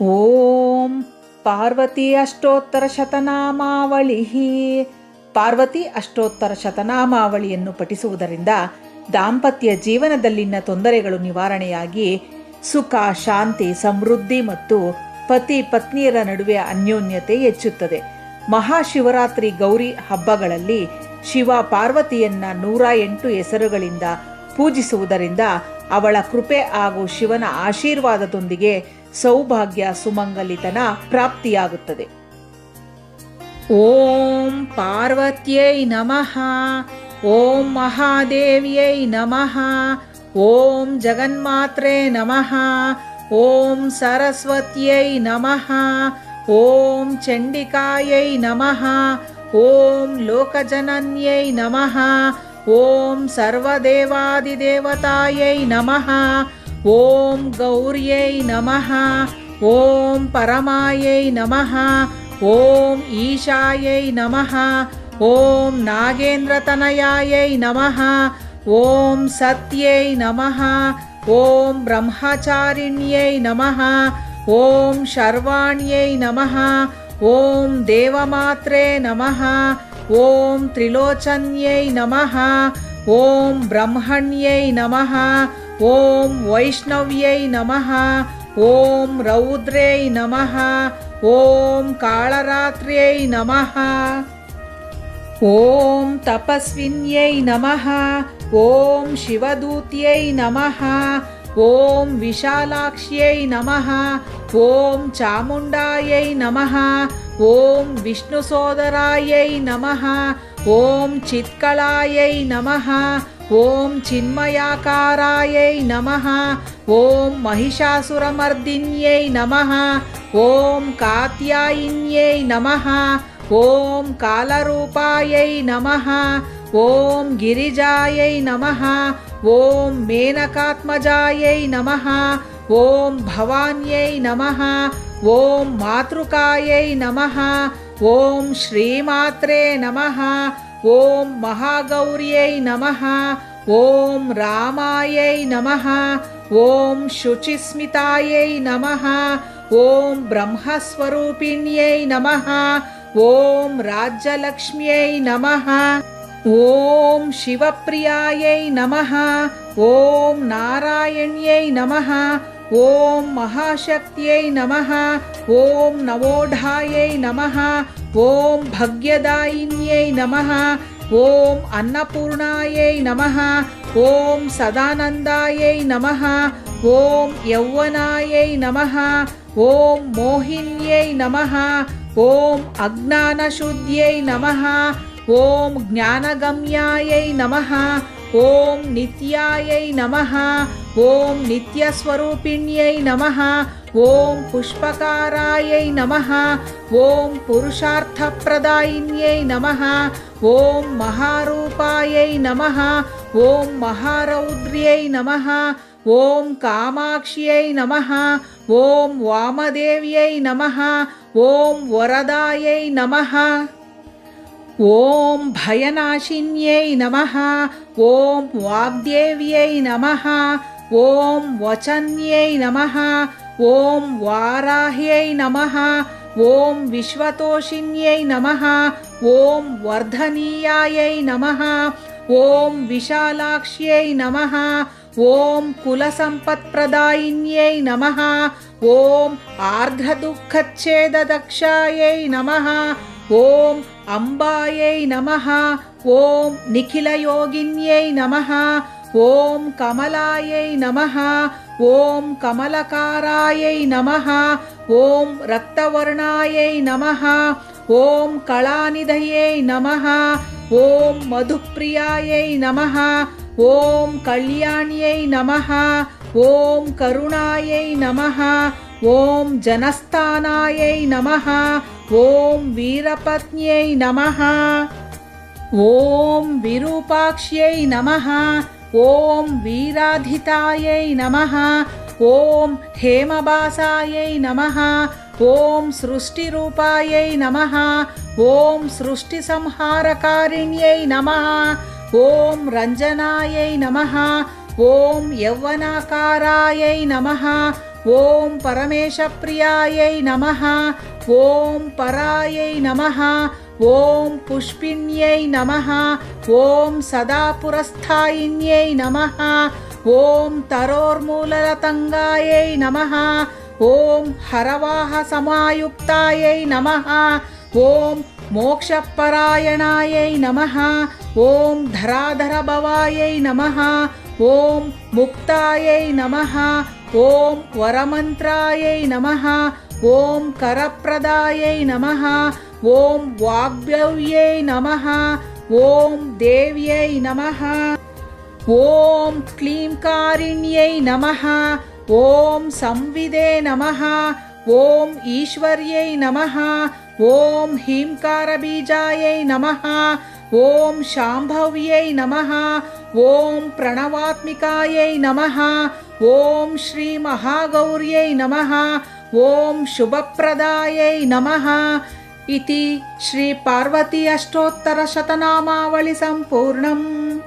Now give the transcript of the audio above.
ಓಂ ಪಾರ್ವತಿ ಅಷ್ಟೋತ್ತರ ಶತನಾಮಾವಳಿ. ಪಾರ್ವತಿ ಅಷ್ಟೋತ್ತರ ಶತನಾಮಾವಳಿಯನ್ನು ಪಠಿಸುವುದರಿಂದ ದಾಂಪತ್ಯ ಜೀವನದಲ್ಲಿನ ತೊಂದರೆಗಳು ನಿವಾರಣೆಯಾಗಿ ಸುಖ, ಶಾಂತಿ, ಸಮೃದ್ಧಿ ಮತ್ತು ಪತಿ ಪತ್ನಿಯರ ನಡುವೆ ಅನ್ಯೋನ್ಯತೆ ಹೆಚ್ಚುತ್ತದೆ. ಮಹಾಶಿವರಾತ್ರಿ, ಗೌರಿ ಹಬ್ಬಗಳಲ್ಲಿ ಶಿವ ಪಾರ್ವತಿಯನ್ನ 108 ಹೆಸರುಗಳಿಂದ ಪೂಜಿಸುವುದರಿಂದ ಅವಳ ಕೃಪೆ ಹಾಗೂ ಶಿವನ ಆಶೀರ್ವಾದದೊಂದಿಗೆ ಸೌಭಾಗ್ಯ, ಸುಮಂಗಲಿತನ ಪ್ರಾಪ್ತಿಯಾಗುತ್ತದೆ. ಓಂ ಪಾರ್ವತ್ಯೈ ನಮಃ. ಓಂ ಮಹಾದೇವ್ಯೈ ನಮಃ. ಓಂ ಜಗನ್ಮಾತ್ರೇ ನಮಃ. ಓಂ ಸರಸ್ವತ್ಯೈ ನಮಃ. ಓಂ ಚಂಡಿಕಾಯೈ ನಮಃ. ಓಂ ಲೋಕಜನನ್ಯೈ ನಮಃ. ಓಂ ಸರ್ವದೇವಾದಿದೇವತಾಯೈ ನಮಃ. ಓಂ ಗೌರ್ಯೈ ನಮಃ. ಓಂ ಪರಮಾಯೈ ನಮಃ. ಓಂ ಈಶಾಯೈ ನಮಃ. ಓಂ ನಾಗೇಂದ್ರತನಯಾಯೈ ನಮಃ. ಓಂ ಸತ್ಯೈ ನಮಃ. ಓಂ ಬ್ರಹ್ಮಚಾರಿಣ್ಯೈ ನಮಃ. ಓಂ ಶರ್ವಾಣ್ಯೈ ನಮಃ. ಓಂ ದೇವಮಾತ್ರೇ ನಮಃ. ಓಂ ತ್ರಿಲೋಚನ್ಯೈ ನಮಃ. ಓಂ ಬ್ರಹ್ಮಣ್ಯೈ ನಮಃ. ಓಂ ವೈಷ್ಣವ್ಯೈ ನಮಃ. ಓಂ ರೌದ್ರೈ ನಮಃ. ಓಂ ಕಾಳರಾತ್ರ್ಯೈ ನಮಃ. ಓಂ ತಪಸ್ವಿನ್ಯೈ ನಮಃ. ಓಂ ಶಿವದೂತ್ಯೈ ನಮಃ. ಓಂ ವಿಶಾಲಾಕ್ಷ್ಯೈ ನಮಃ. ಓಂ ಚಾಮುಂಡಾಯೈ ನಮಃ. ಓಂ ವಿಷ್ಣುಸೋದರಾಯೈ ನಮಃ. ಓಂ ಚಿತ್ಕಳಾಯೈ ನಮಃ. ಓಂ ಚಿನ್ಮಯಾಕಾರಾಯೈ ನಮಃ. ಓಂ ಮಹಿಷಾಸುರಮರ್ದಿನ್ಯೈ ನಮಃ. ಓಂ ಕಾತ್ಯಾಯಿನ್ಯೈ ನಮಃ. ಓಂ ಕಾಲರೂಪಾಯೈ ನಮಃ. ಓಂ ಗಿರಿಜಾಯೈ ನಮಃ. ಓಂ ಮೇನಕಾತ್ಮಜಾಯೈ ನಮಃ. ಓಂ ಭವಾನ್ಯೈ ನಮಃ. ಓಂ ಮಾತೃಕಾಯೈ ನಮಃ. ಓಂ ಶ್ರೀಮಾತ್ರೇ ನಮಃ. ಓಂ ಮಹಾಗೌರ್ಯೈ ನಮಃ. ಓಂ ರಾಮಾಯೈ ನಮಃ. ಓಂ ಶುಚಿಸ್ಮಿತಾಯೈ ನಮಃ. ಓಂ ಬ್ರಹ್ಮಸ್ವರೂಪಿಣ್ಯೈ ನಮಃ. ಓಂ ರಾಜ್ಯಲಕ್ಷ್ಮ್ಯೈ ನಮಃ. ಓಂ ಶಿವಪ್ರಿಯಾಯೈ ನಮಃ. ಓಂ ನಾರಾಯಣ್ಯೈ ನಮಃ. ಓಂ ಮಹಾಶಕ್ತ್ಯೈ ನಮಃ. ಓಂ ನವೋಢಾಯೈ ನಮಃ. ಓಂ ಭಗ್ಯದಾಯಿನ್ಯೈ ನಮಃ. ಓಂ ಅನ್ನಪೂರ್ಣಾಯೈ ನಮಃ. ಓಂ ಸದಾನಂದಾಯೈ ನಮಃ. ಓಂ ಯೌವನಾಯೈ ನಮಃ. ಓಂ ಮೋಹಿನ್ಯೈ ನಮಃ. ಓಂ ಅಜ್ಞಾನಶುದ್ಧ್यै ನಮಃ. ಓಂ ಜ್ಞಾನಗಮ್ಯಾಯೈ ನಮಃ. ಓಂ ನಿತ್ಯಾಯೈ ನಮಃ. ಓಂ ನಿತ್ಯಸ್ವರೂಪಿಣ್ಯೈ ನಮಃ. ಓಂ ಪುಷ್ಪಕಾರಾಯೈ ನಮಃ. ಓಂ ಪುರುಷಾರ್ಥಪ್ರದಾಯಿನ್ಯೈ ನಮಃ. ಓಂ ಮಹಾರೂಪಾಯೈ ನಮಃ. ಓಂ ಮಹಾರೌದ್ರ್ಯೈ ನಮಃ. ಓಂ ಕಾಮಾಕ್ಷ್ಯೈ ನಮಃ. ಓಂ ವಾಮದೇವ್ಯೈ ನಮಃ. ಓಂ ವರದಾಯೈ ನಮಃ. ಓಂ ಭಯನಾಶಿನ್ಯೈ ನಮಃ. ಓಂ ವಾಗ್ದೇವ್ಯೈ ನಮಃ. ಓಂ ವಚನ್ಯೈ ನಮಃ. ಓಂ ವಾರಾಹ್ಯೈ ನಮಃ. ಓಂ ವಿಶ್ವತೋಷಿಣ್ಯೈ ನಮಃ. ಓಂ ವರ್ಧನೀಯಾಯೈ ನಮಃ. ಓಂ ವಿಶಾಲಾಕ್ಷ್ಯೈ ನಮಃ. ಓಂ ಕುಲಸಂಪತ್ಪ್ರದಾಯಿನ್ಯೈ ನಮಃ. ಓಂ ಆರ್ಧ್ರದುಃಖಚ್ಛೇದದಕ್ಷಾಯೈ ನಮಃ. ಓಂ ಅಂಬಾಯೈ ನಮಃ. ಓಂ ನಿಖಿಲಯೋಗಿನ್ಯೈ ನಮಃ. ಓಂ ಕಮಲಾಯೈ ನಮಃ. ಓಂ ಕಮಲಕಾರಾಯೈ ನಮಃ. ಓಂ ರಕ್ತವರ್ಣಾಯೈ ನಮಃ. ಓಂ ಕಳಾನಿಧಯೈ ನಮಃ. ಓಂ ಮಧುಪ್ರಿಯಾಯೈ ನಮಃ. ಓಂ ಕಲ್ಯಾಣ್ಯೈ ನಮಃ. ಓಂ ಕರುಣಾಯೈ ನಮಃ. ಓಂ ಜನಸ್ಥಾನಾಯೈ ನಮಃ. ಓಂ ವೀರಪತ್ನ್ಯೈ ನಮಃ. ಓಂ ವಿರೂಪಾಕ್ಷ್ಯೈ ನಮಃ. ಓಂ ವೀರಾಧಿತಾಯೈ ನಮಃ. ಓಂ ಹೇಮಭಾಸಾಯೈ ನಮಃ. ಓಂ ಸೃಷ್ಟಿರೂಪಾಯೈ ನಮಃ. ಓಂ ಸೃಷ್ಟಿಸಂಹಾರಕಾರಿಣ್ಯೈ ನಮಃ. ಓಂ ರಂಜನಾಯೈ ನಮಃ. ಓಂ ಯೌವನಾಕಾರಾಯೈ ನಮಃ. ॐ परमेशप्रियायै नमः ॐ परायै नमः ॐ पुष्पिण्यै नमः ॐ सदा पुरस्थायिन्यै नमः ॐ तरोर्मूललतङ्गायै नमः ॐ हरवाहसमायुक्तायै नमः ॐ मोक्षपरायणायै नमः ॐ धराधरभवायै नमः ॐ मुक्तायै नमः ॐ वरमन्त्रायै नमः ॐ करप्रदायै नमः ॐ वाग्भव्यै नमः ॐ देव्यै नमः ॐ क्लींकारिण्यै नमः ॐ संविदे नमः ॐ ईश्वर्यै नमः ॐ ह्रींकारबीजायै नमः ॐ शाम्भव्यै नमः ॐ प्रणवात्मिकायै नमः ॐ श्रीमहागौर्यै नमः ॐ शुभप्रदायै नमः इति श्री पार्वती अष्टोत्तरशतनामावळि सम्पूर्णम्।